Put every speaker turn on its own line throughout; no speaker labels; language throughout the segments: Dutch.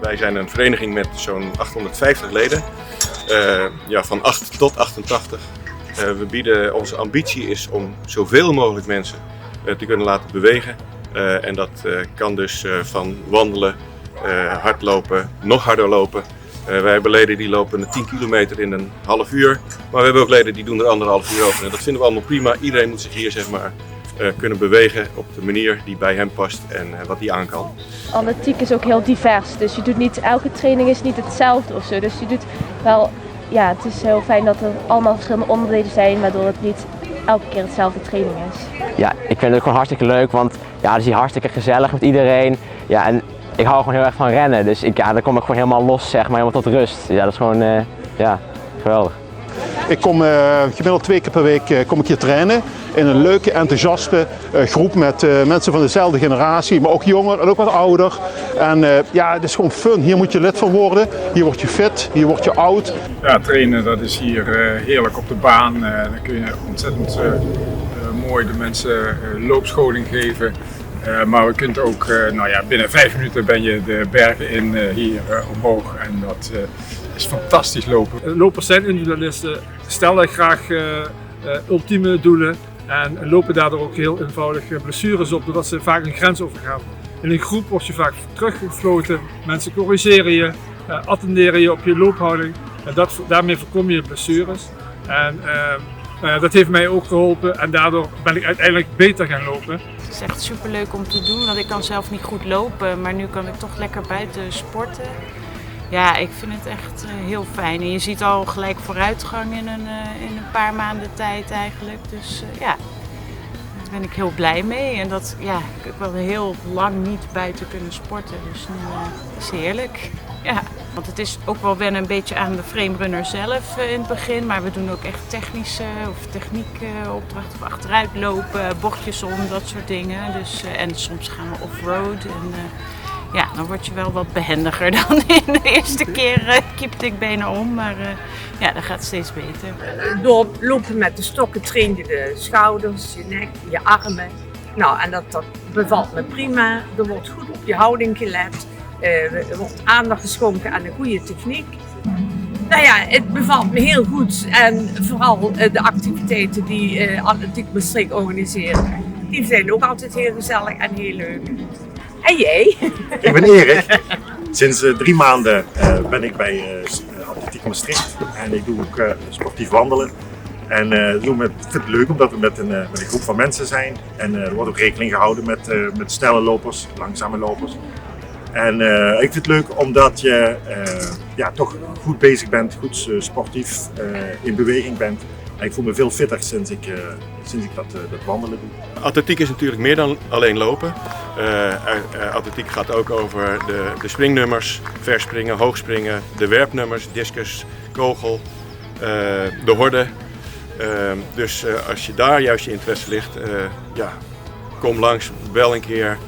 Wij zijn een vereniging met zo'n 850 leden, van 8 tot 88. We bieden, onze ambitie is om zoveel mogelijk mensen te kunnen laten bewegen. En dat kan dus van wandelen, hardlopen, nog harder lopen. Wij hebben leden die lopen 10 kilometer in een half uur, maar we hebben ook leden die doen er 1,5 uur over. En dat vinden we allemaal prima. Iedereen moet zich hier zeg maar kunnen bewegen op de manier die bij hem past en wat hij aan kan.
Atletiek is ook heel divers, dus je doet niet, elke training is niet hetzelfde of zo. Dus je doet wel, ja, het is heel fijn dat er allemaal verschillende onderdelen zijn, waardoor het niet elke keer hetzelfde training is.
Ja, ik vind het ook gewoon hartstikke leuk, want ja, het is hier hartstikke gezellig met iedereen. Ja, en ik hou gewoon heel erg van rennen, dus dan kom ik gewoon helemaal los, zeg maar, helemaal tot rust. Ja, dat is gewoon, geweldig.
Ik kom gemiddeld 2 keer per week kom ik hier trainen in een leuke, enthousiaste groep met mensen van dezelfde generatie, maar ook jonger en ook wat ouder. En het is gewoon fun. Hier moet je lid van worden. Hier word je fit, hier word je oud.
Ja, trainen dat is hier heerlijk op de baan. Dan kun je ontzettend mooi de mensen loopscholing geven. Maar we kunt ook, binnen 5 minuten ben je de bergen in hier omhoog en dat is fantastisch lopen.
Lopers zijn individualisten, stellen graag ultieme doelen en lopen daardoor ook heel eenvoudig blessures op, doordat ze vaak een grens overgaan. In een groep word je vaak teruggefloten, mensen corrigeren je, attenderen je op je loophouding en daarmee voorkom je blessures. En dat heeft mij ook geholpen en daardoor ben ik uiteindelijk beter gaan lopen.
Het is echt superleuk om te doen, want ik kan zelf niet goed lopen, maar nu kan ik toch lekker buiten sporten. Ja, ik vind het echt heel fijn en je ziet al gelijk vooruitgang in een paar maanden tijd eigenlijk. Dus daar ben ik heel blij mee en dat, ik heb wel heel lang niet buiten kunnen sporten, dus nu is het heerlijk. Ja, want het is ook wel wennen een beetje aan de framerunner zelf in het begin, maar we doen ook echt technische of techniekopdrachten of achteruit lopen, bochtjes om, dat soort dingen. Dus, en soms gaan we off-road en dan word je wel wat behendiger dan in de eerste keer kiepte ik benen om, maar dat gaat steeds beter.
Door lopen met de stokken train je de schouders, je nek, je armen. Nou, en dat bevalt me prima. Er wordt goed op je houding gelet. Er wordt aandacht geschonken aan een goede techniek. Nou ja, het bevalt me heel goed en vooral de activiteiten die Atletiek Maastricht organiseert, die zijn ook altijd heel gezellig en heel leuk. En jij?
Ik ben Erik. Sinds 3 maanden ben ik bij Atletiek Maastricht en ik doe ook sportief wandelen. En ik vind het leuk omdat we met een groep van mensen zijn en er wordt ook rekening gehouden met snelle lopers, langzame lopers. En ik vind het leuk omdat je toch goed bezig bent, goed sportief in beweging bent. En ik voel me veel fitter sinds ik dat wandelen doe.
Atletiek is natuurlijk meer dan alleen lopen. Atletiek gaat ook over de springnummers, verspringen, hoogspringen, de werpnummers, discus, kogel, de horde. Dus als je daar juist je interesse ligt, kom langs, bel een keer.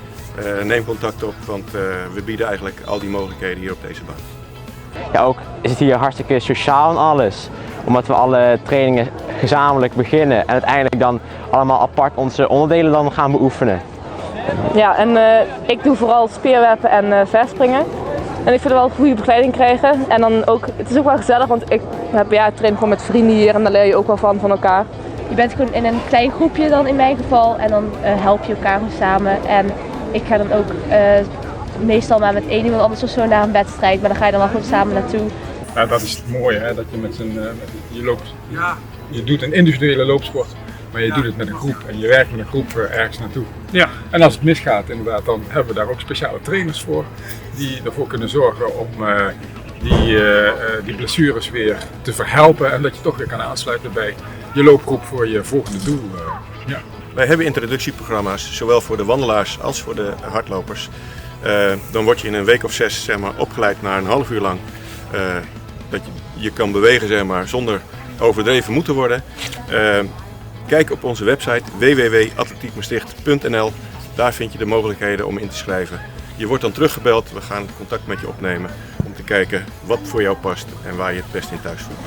Neem contact op, want we bieden eigenlijk al die mogelijkheden hier op deze baan.
Ja, ook is het hier hartstikke sociaal en alles. Omdat we alle trainingen gezamenlijk beginnen en uiteindelijk dan allemaal apart onze onderdelen dan gaan beoefenen.
Ja, en ik doe vooral spierwerpen en verspringen. En ik vind er wel goede begeleiding krijgen. En dan ook, het is ook wel gezellig, want ik train gewoon met vrienden hier en daar leer je ook wel van elkaar. Je bent gewoon in een klein groepje dan in mijn geval en dan help je elkaar gewoon samen. En ik ga dan ook meestal maar met één iemand anders of zo naar een wedstrijd, maar dan ga je dan wel gewoon samen naartoe.
Ja, dat is het mooie, hè? Dat je je loopt, je doet een individuele loopsport, maar je doet het met een groep en je werkt met een groep ergens naartoe. Ja. En als het misgaat inderdaad, dan hebben we daar ook speciale trainers voor die ervoor kunnen zorgen om die blessures weer te verhelpen en dat je toch weer kan aansluiten bij je loopgroep voor je volgende doel.
Wij hebben introductieprogramma's, zowel voor de wandelaars als voor de hardlopers. Dan word je in een week of 6 opgeleid naar een half uur lang. Dat je kan bewegen zonder overdreven moeten worden. Kijk op onze website www.atletiekmaastricht.nl. Daar vind je de mogelijkheden om in te schrijven. Je wordt dan teruggebeld, we gaan contact met je opnemen om te kijken wat voor jou past en waar je het best in thuis voelt.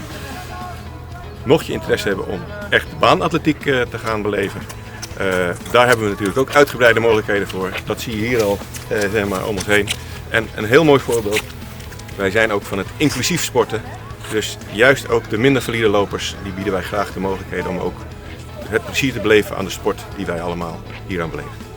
Mocht je interesse hebben om echt baanatletiek te gaan beleven, daar hebben we natuurlijk ook uitgebreide mogelijkheden voor. Dat zie je hier al om ons heen. En een heel mooi voorbeeld, wij zijn ook van het inclusief sporten. Dus juist ook de minder valide lopers, die bieden wij graag de mogelijkheden om ook het plezier te beleven aan de sport die wij allemaal hieraan beleven.